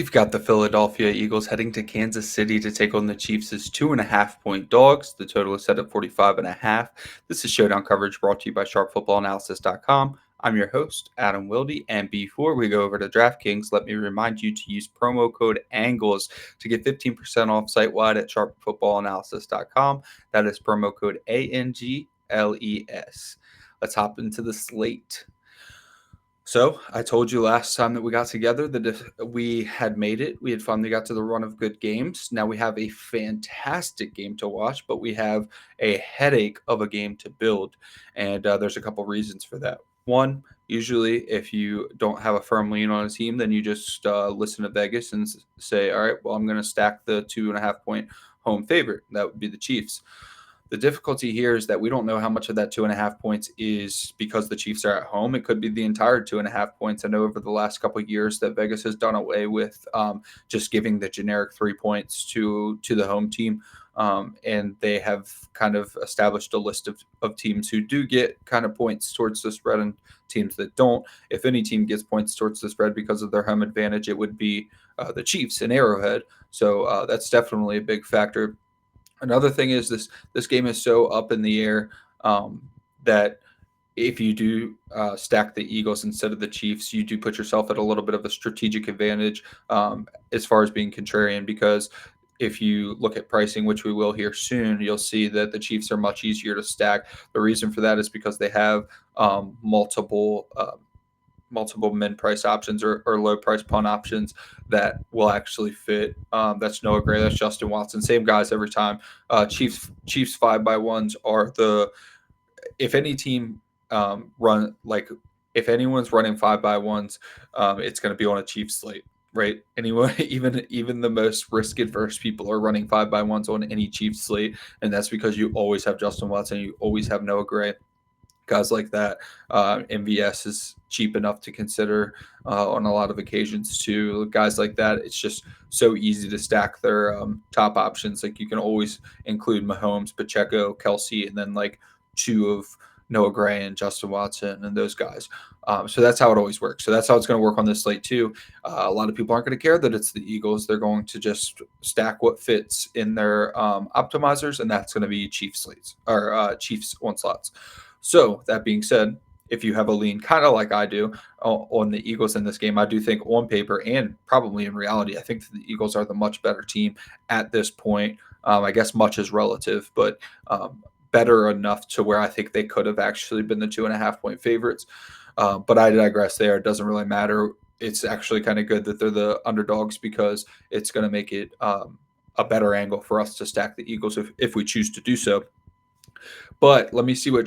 We've got the Philadelphia Eagles heading to Kansas City to take on the Chiefs as 2.5-point dogs. The total is set at 45.5. This is Showdown coverage brought to you by SharpFootballAnalysis.com. I'm your host, Adam Wilde, and before we go over to DraftKings, let me remind you to use promo code ANGLES to get 15% off site-wide at SharpFootballAnalysis.com. That is promo code ANGLES. Let's hop into the slate. So I told you last time that we got together that we had made it. We had finally got to the run of good games. Now we have a fantastic game to watch, but we have a headache of a game to build. And there's a couple reasons for that. One, usually if you don't have a firm lean on a team, then you just listen to Vegas and say, all right, well, I'm going to stack the 2.5-point home favorite. That would be the Chiefs. The difficulty here is that we don't know how much of that 2.5 points is because the Chiefs are at home. It could be the entire 2.5 points. I know over the last couple of years that Vegas has done away with just giving the generic 3 points to the home team. And they have kind of established a list of teams who do get kind of points towards the spread and teams that don't. If any team gets points towards the spread because of their home advantage, it would be the Chiefs in Arrowhead. So that's definitely a big factor. Another thing is this game is so up in the air that if you do stack the Eagles instead of the Chiefs, you do put yourself at a little bit of a strategic advantage as far as being contrarian, because if you look at pricing, which we will here soon, you'll see that the Chiefs are much easier to stack. The reason for that is because they have multiple min price options or low price punt options that will actually fit. That's Noah Gray, that's Justin Watson, same guys every time. Chiefs 5x1s are if any team if anyone's running 5x1s, it's going to be on a Chiefs slate, right? Anyone, even the most risk adverse people are running 5x1s on any Chiefs slate, and that's because you always have Justin Watson, you always have Noah Gray. Guys like that, MVS is cheap enough to consider on a lot of occasions too. Guys like that, it's just so easy to stack their top options. Like you can always include Mahomes, Pacheco, Kelce, and then like two of Noah Gray and Justin Watson and those guys. So that's how it always works. So that's how it's going to work on this slate too. A lot of people aren't going to care that it's the Eagles. They're going to just stack what fits in their optimizers, and that's going to be Chiefs slates or Chiefs one slots. So that being said, if you have a lean kind of like I do on the Eagles in this game, I do think on paper and probably in reality, I think that the Eagles are the much better team at this point. I guess much is relative, but better enough to where I think they could have actually been the 2.5-point favorites. But I digress there. It doesn't really matter. It's actually kind of good that they're the underdogs because it's going to make it a better angle for us to stack the Eagles if we choose to do so. But let me show you what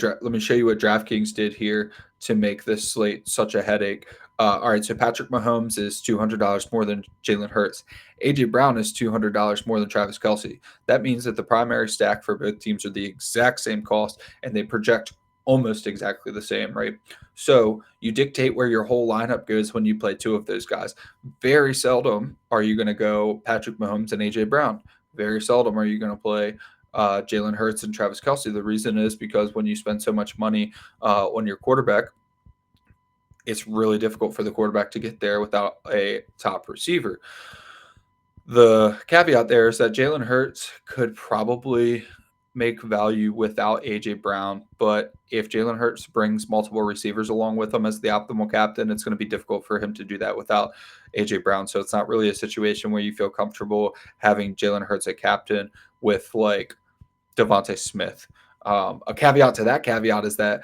DraftKings did here to make this slate such a headache. All right, so Patrick Mahomes is $200 more than Jalen Hurts. AJ Brown is $200 more than Travis Kelce. That means that the primary stack for both teams are the exact same cost, and they project almost exactly the same, right? So you dictate where your whole lineup goes when you play two of those guys. Very seldom are you going to go Patrick Mahomes and AJ Brown. Very seldom are you going to play Jalen Hurts and Travis Kelce. The reason is because when you spend so much money on your quarterback, it's really difficult for the quarterback to get there without a top receiver. The caveat there is that Jalen Hurts could probably make value without AJ Brown, but if Jalen Hurts brings multiple receivers along with him as the optimal captain, it's going to be difficult for him to do that without AJ Brown. So it's not really a situation where you feel comfortable having Jalen Hurts at captain with like DaVonta Smith. A caveat to that caveat is that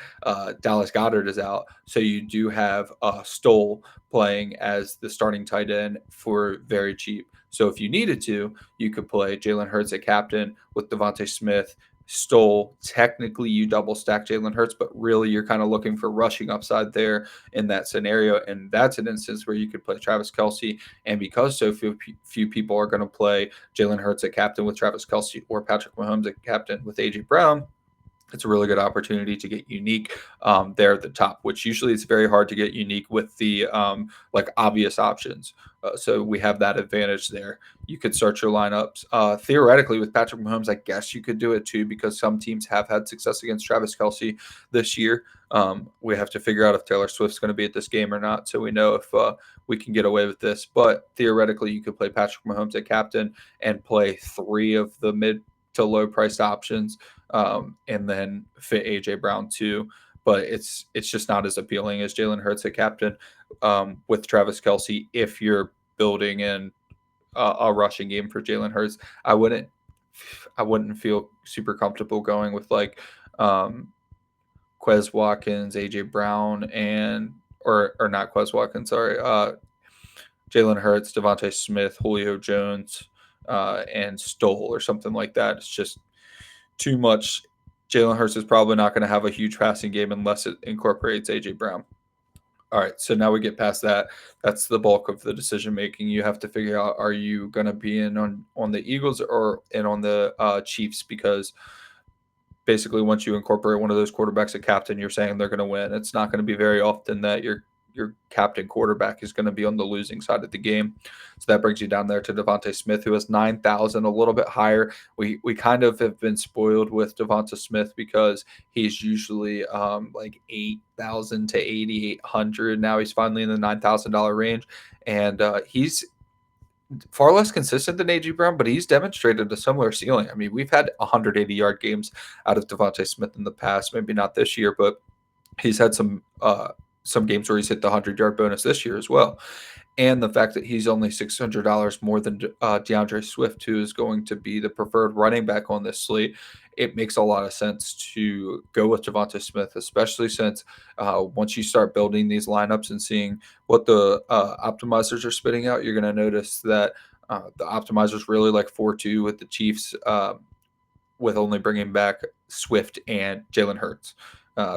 Dallas Goedert is out, so you do have Stoll playing as the starting tight end for very cheap. So if you needed to, you could play Jalen Hurts at captain with DaVonta Smith, Stoll. Technically, you double stack Jalen Hurts, but really you're kind of looking for rushing upside there in that scenario. And that's an instance where you could play Travis Kelce. And because so few people are going to play Jalen Hurts at captain with Travis Kelce or Patrick Mahomes at captain with AJ Brown, it's a really good opportunity to get unique there at the top, which usually it's very hard to get unique with the like obvious options. So we have that advantage there. You could start your lineups. Theoretically, with Patrick Mahomes, I guess you could do it too because some teams have had success against Travis Kelce this year. We have to figure out if Taylor Swift's going to be at this game or not, so we know if we can get away with this. But theoretically, you could play Patrick Mahomes at captain and play 3 of the mid to low priced options, and then fit AJ Brown too. But it's just not as appealing as Jalen Hurts at captain with Travis Kelce. If you're building in a rushing game for Jalen Hurts, I wouldn't feel super comfortable going with like Quez Watkins, AJ Brown, and or not Quez Watkins, sorry, Jalen Hurts, DeVonta Smith, Julio Jones, and Stoll or something like that. It's just too much. Jalen Hurts is probably not going to have a huge passing game unless it incorporates AJ Brown. All right, so now we get past that. That's the bulk of the decision making. You have to figure out, are you going to be in on the Eagles or in on the Chiefs? Because basically, once you incorporate one of those quarterbacks at captain, you're saying they're going to win. It's not going to be very often that your captain quarterback is going to be on the losing side of the game. So that brings you down there to DaVonta Smith, who has 9,000, a little bit higher. We kind of have been spoiled with DaVonta Smith because he's usually like 8,000 to 8,800. Now he's finally in the $9,000 range, and he's far less consistent than AJ Brown, but he's demonstrated a similar ceiling. I mean, we've had 180-yard games out of DaVonta Smith in the past, maybe not this year, but he's had some games where he's hit the 100-yard bonus this year as well. And the fact that he's only $600 more than DeAndre Swift, who is going to be the preferred running back on this slate, it makes a lot of sense to go with DaVonta Smith, especially since once you start building these lineups and seeing what the optimizers are spitting out, you're going to notice that the optimizers really like 4-2 with the Chiefs, with only bringing back Swift and Jalen Hurts.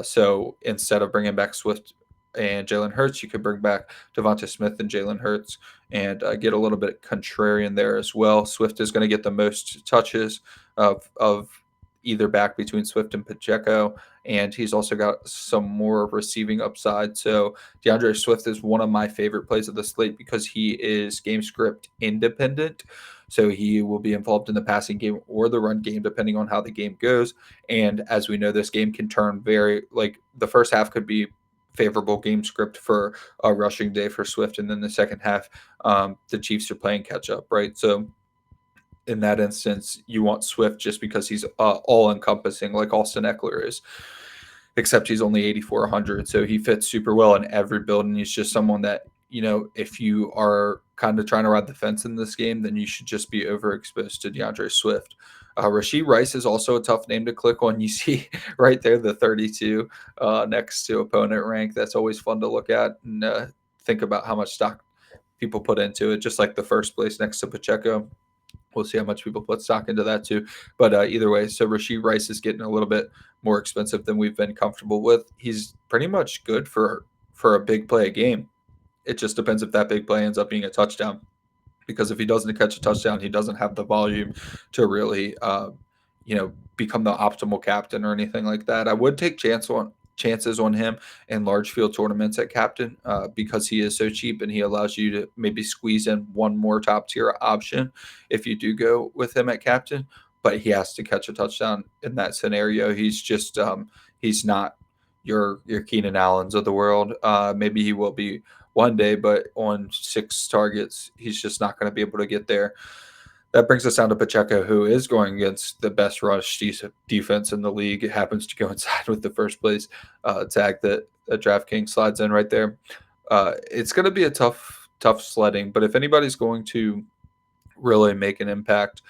So instead of bringing back Swift and Jalen Hurts, you could bring back DaVonta Smith and Jalen Hurts and get a little bit contrarian there as well. Swift is going to get the most touches of either back between Swift and Pacheco, and he's also got some more receiving upside. So DeAndre Swift is one of my favorite plays of the slate because he is game script independent. So he will be involved in the passing game or the run game, depending on how the game goes. And as we know, this game can turn like the first half could be favorable game script for a rushing day for Swift. And then the second half, the Chiefs are playing catch up, right? So in that instance, you want Swift just because he's all encompassing like Austin Eckler is, except he's only 8,400. So he fits super well in every build. And he's just someone that, if you are kind of trying to ride the fence in this game, then you should just be overexposed to DeAndre Swift. Rashee Rice is also a tough name to click on. You see right there the 32 next to opponent rank. That's always fun to look at and think about how much stock people put into it, just like the first place next to Pacheco. We'll see how much people put stock into that too. But either way, so Rashee Rice is getting a little bit more expensive than we've been comfortable with. He's pretty much good for a big play game. It just depends if that big play ends up being a touchdown. Because if he doesn't catch a touchdown, he doesn't have the volume to really, become the optimal captain or anything like that. I would take chances on him in large field tournaments at captain because he is so cheap and he allows you to maybe squeeze in one more top tier option if you do go with him at captain. But he has to catch a touchdown in that scenario. He's just he's not your Keenan Allens of the world. Maybe he will be one day, but on 6 targets, he's just not going to be able to get there. That brings us down to Pacheco, who is going against the best rush defense in the league. It happens to coincide with the first place tag that DraftKings slides in right there. It's going to be a tough sledding, but if anybody's going to really make an impact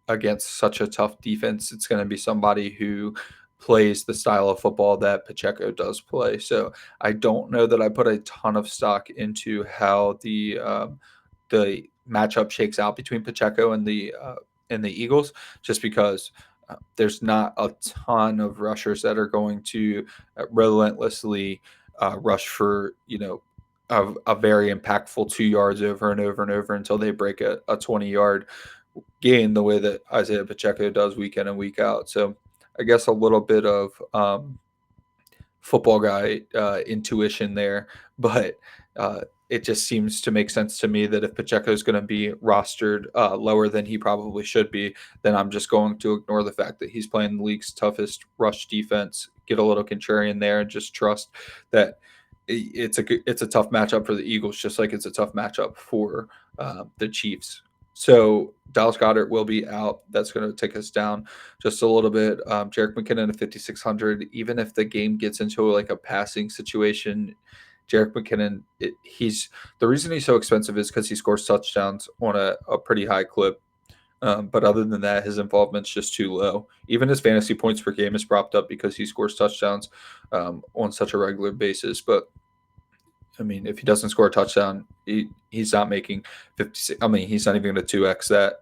against such a tough defense, it's going to be somebody who plays the style of football that Pacheco does play. So I don't know that I put a ton of stock into how the matchup shakes out between Pacheco and the Eagles, just because there's not a ton of rushers that are going to relentlessly rush for a very impactful 2 yards over and over and over until they break a 20-yard gain the way that Isiah Pacheco does week in and week out. So I guess, a little bit of football guy intuition there, but it just seems to make sense to me that if Pacheco is going to be rostered lower than he probably should be, then I'm just going to ignore the fact that he's playing the league's toughest rush defense, get a little contrarian there, and just trust that it's a tough matchup for the Eagles, just like it's a tough matchup for the Chiefs. So Dallas Goedert will be out. That's going to take us down just a little bit. Jerick McKinnon at 5,600. Even if the game gets into like a passing situation, Jerick McKinnon, he's the reason he's so expensive is because he scores touchdowns on a pretty high clip. But other than that, his involvement's just too low. Even his fantasy points per game is propped up because he scores touchdowns on such a regular basis. But I mean, if he doesn't score a touchdown, he's not making 56. I mean, he's not even going to 2x that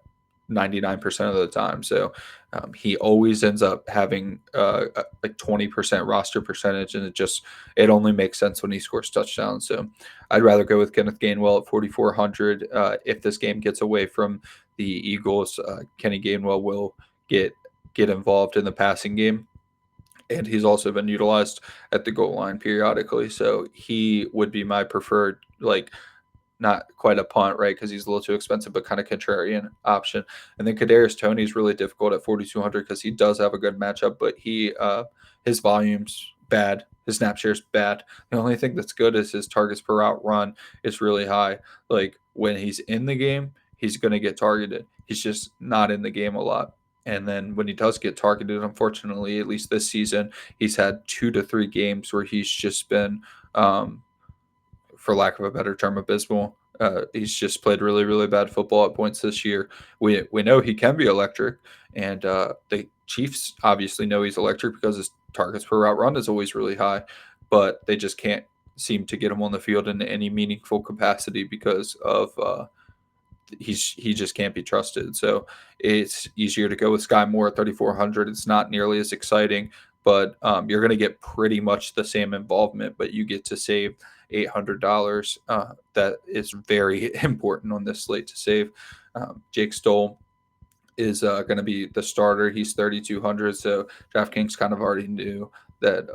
99% of the time. So he always ends up having like 20% roster percentage, and it only makes sense when he scores touchdowns. So I'd rather go with Kenneth Gainwell at 4,400. If this game gets away from the Eagles, Kenny Gainwell will get involved in the passing game. And he's also been utilized at the goal line periodically. So he would be my preferred, like, not quite a punt, right? Because he's a little too expensive, but kind of contrarian option. And then Kadarius Toney is really difficult at 4,200 because he does have a good matchup, but his volume's bad. His snap share's bad. The only thing that's good is his targets per route run is really high. Like, when he's in the game, he's going to get targeted. He's just not in the game a lot. And then when he does get targeted, unfortunately, at least this season, he's had 2 to 3 games where he's just been, for lack of a better term, abysmal. He's just played really, really bad football at points this year. We know he can be electric, and the Chiefs obviously know he's electric because his targets per route run is always really high, but they just can't seem to get him on the field in any meaningful capacity because of he just can't be trusted. So it's easier to go with Skyy Moore at 3,400. It's not nearly as exciting, but you're going to get pretty much the same involvement, but you get to save $800. That is very important on this slate to save. Jake Stoll is going to be the starter. He's 3,200. So DraftKings kind of already knew that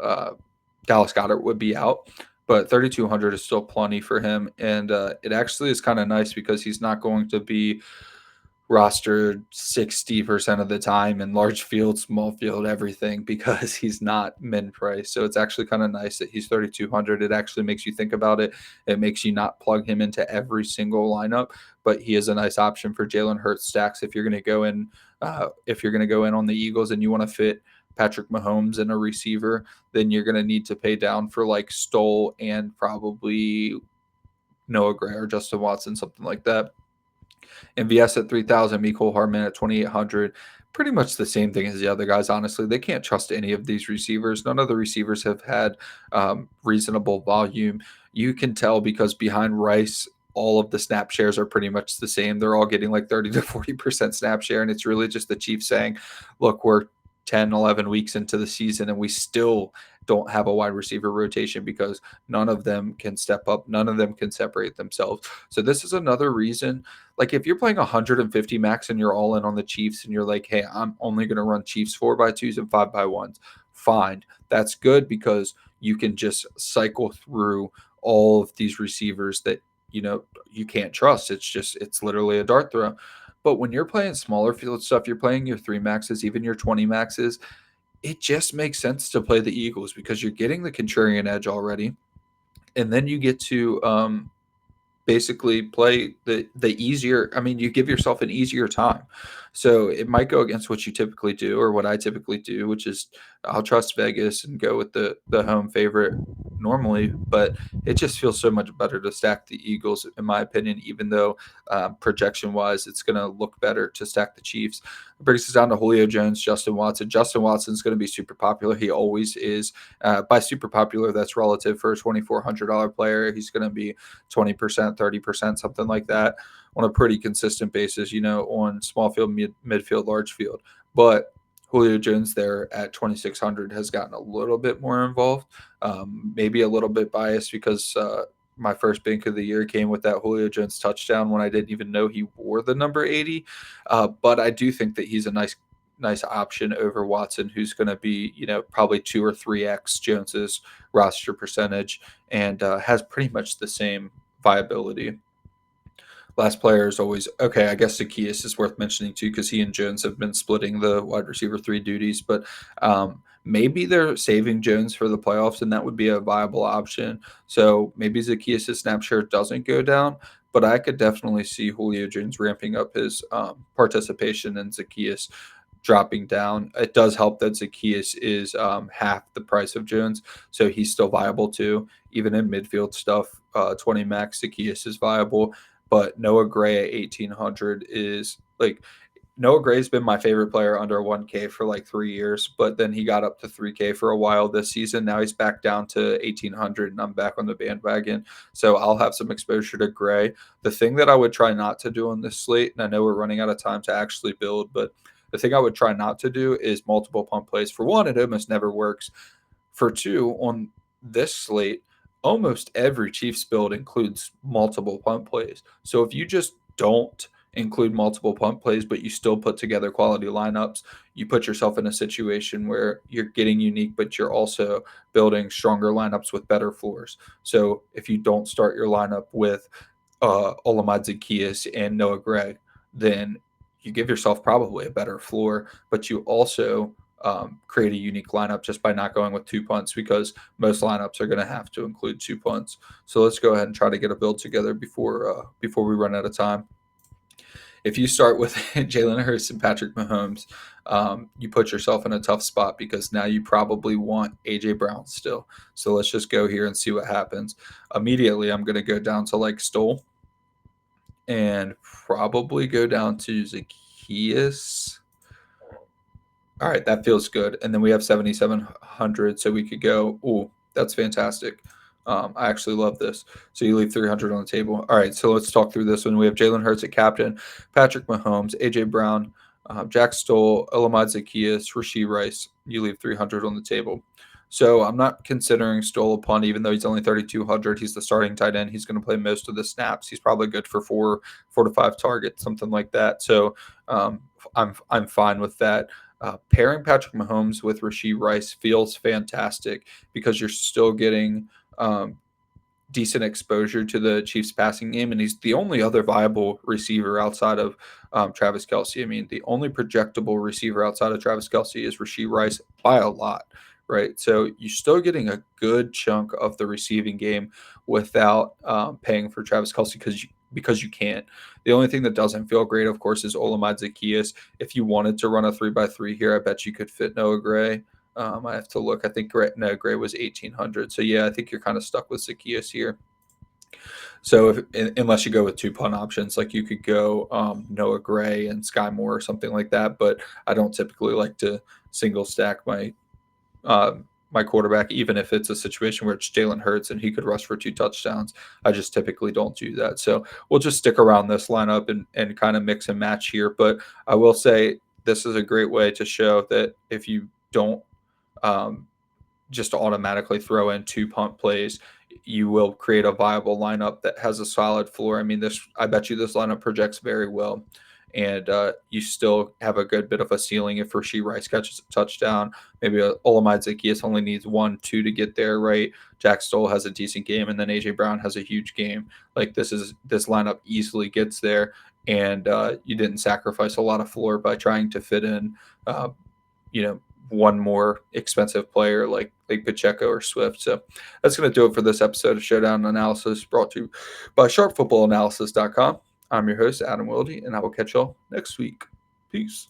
Dallas Goedert would be out, but 3,200 is still plenty for him. And it actually is kind of nice because he's not going to be rostered 60% of the time in large field, small field, everything, because he's not min price. So it's actually kind of nice that he's 3,200. It actually makes you think about it. It makes you not plug him into every single lineup, but he is a nice option for Jalen Hurts stacks if you're going to go in. If you're going to go in on the Eagles and you want to fit Patrick Mahomes and a receiver, then you're going to need to pay down for like Stoll and probably Noah Gray or Justin Watson, something like that. MVS at 3,000, Mecole Hardman at 2,800. Pretty much the same thing as the other guys, honestly. They can't trust any of these receivers. None of the receivers have had reasonable volume. You can tell because behind Rice, all of the snap shares are pretty much the same. They're all getting like 30 to 40% snap share, and it's really just the Chiefs saying, look, we're 10, 11 weeks into the season, and we still don't have a wide receiver rotation because none of them can step up. None of them can separate themselves. So this is another reason, like if you're playing 150 max and you're all in on the Chiefs and you're like, hey, I'm only going to run Chiefs 4x2s and 5x1s, fine. That's good because you can just cycle through all of these receivers that, you can't trust. It's literally a dart throw. But when you're playing smaller field stuff, you're playing your 3 maxes, even your 20 maxes, it just makes sense to play the Eagles because you're getting the contrarian edge already. And then you get to basically play the easier. I mean, you give yourself an easier time. So it might go against what you typically do or what I typically do, which is I'll trust Vegas and go with the home favorite normally, but it just feels so much better to stack the Eagles, in my opinion, even though projection wise, it's going to look better to stack the Chiefs. It brings us down to Julio Jones, Justin Watson. Justin Watson's going to be super popular. He always is. By super popular, that's relative for a $2,400 player. He's going to be 20%, 30%, something like that on a pretty consistent basis, on small field, midfield, large field. But Julio Jones there at 2,600 has gotten a little bit more involved, maybe a little bit biased because my first bank of the year came with that Julio Jones touchdown when I didn't even know he wore the number 80. But I do think that he's a nice nice option over Watson, who's going to be, probably 2 or 3x Jones's roster percentage and has pretty much the same viability. Last player is always okay. I guess Zacchaeus is worth mentioning too because he and Jones have been splitting the wide receiver 3 duties, but maybe they're saving Jones for the playoffs, and that would be a viable option. So maybe Zacchaeus' snap share doesn't go down, but I could definitely see Julio Jones ramping up his participation and Zacchaeus dropping down. It does help that Zacchaeus is half the price of Jones, so he's still viable too. Even in midfield stuff, 20 max Zacchaeus is viable, but Noah Gray at 1,800 is like Noah Gray's been my favorite player under 1K for like 3 years, but then he got up to 3K for a while this season. Now he's back down to 1,800, and I'm back on the bandwagon. So I'll have some exposure to Gray. The thing that I would try not to do on this slate, and I know we're running out of time to actually build, but the thing I would try not to do is multiple punt plays. For one, it almost never works. For two, on this slate, almost every Chiefs build includes multiple punt plays. So if you just don't include multiple punt plays, but you still put together quality lineups, you put yourself in a situation where you're getting unique, but you're also building stronger lineups with better floors. So if you don't start your lineup with Olamide Zacchaeus and Noah Gray, then you give yourself probably a better floor, but you also create a unique lineup just by not going with 2 punts, because most lineups are going to have to include 2 punts. So let's go ahead and try to get a build together before we run out of time. If you start with Jalen Hurts and Patrick Mahomes, you put yourself in a tough spot because now you probably want A.J. Brown still. So let's just go here and see what happens. Immediately, I'm going to go down to like Stoll and probably go down to Zacchaeus. All right, that feels good. And then we have 7,700, so we could go, ooh, that's fantastic. I actually love this. So you leave 300 on the table. All right, so let's talk through this one. We have Jalen Hurts at captain, Patrick Mahomes, A.J. Brown, Jack Stoll, Olamide Zacchaeus, Rashee Rice. You leave 300 on the table. So I'm not considering Stoll a punt, even though he's only 3,200. He's the starting tight end. He's going to play most of the snaps. He's probably good for 4 to 5 targets, something like that. So I'm fine with that. Pairing Patrick Mahomes with Rashee Rice feels fantastic because you're still getting decent exposure to the Chiefs passing game, and he's the only other viable receiver outside of Travis Kelce. I mean, the only projectable receiver outside of Travis Kelce is Rashee Rice by a lot, right? So you're still getting a good chunk of the receiving game without paying for Travis Kelce because you can't. The only thing that doesn't feel great, of course, is Olamide Zacchaeus. If you wanted to run a 3x3 here, I bet you could fit Noah Gray. I have to look. I think Gray was 1,800. So, yeah, I think you're kind of stuck with Zacchaeus here. So unless you go with 2 punt options, like you could go Noah Gray and Skyy Moore or something like that. But I don't typically like to single stack my quarterback, even if it's a situation where it's Jalen Hurts and he could rush for 2 touchdowns. I just typically don't do that. So we'll just stick around this lineup and kind of mix and match here. But I will say this is a great way to show that if you don't just automatically throw in 2 punt plays, you will create a viable lineup that has a solid floor. I mean, I bet you this lineup projects very well. And you still have a good bit of a ceiling if Rashee Rice catches a touchdown. Maybe Olamide Zacchaeus only needs 1, 2 to get there, right? Jack Stoll has a decent game, and then A.J. Brown has a huge game. Like this lineup easily gets there, and you didn't sacrifice a lot of floor by trying to fit in, one more expensive player like Pacheco or Swift. So that's going to do it for this episode of Showdown Analysis, brought to you by SharpFootballAnalysis.com. I'm your host, Adam Wilde, and I will catch y'all next week. Peace.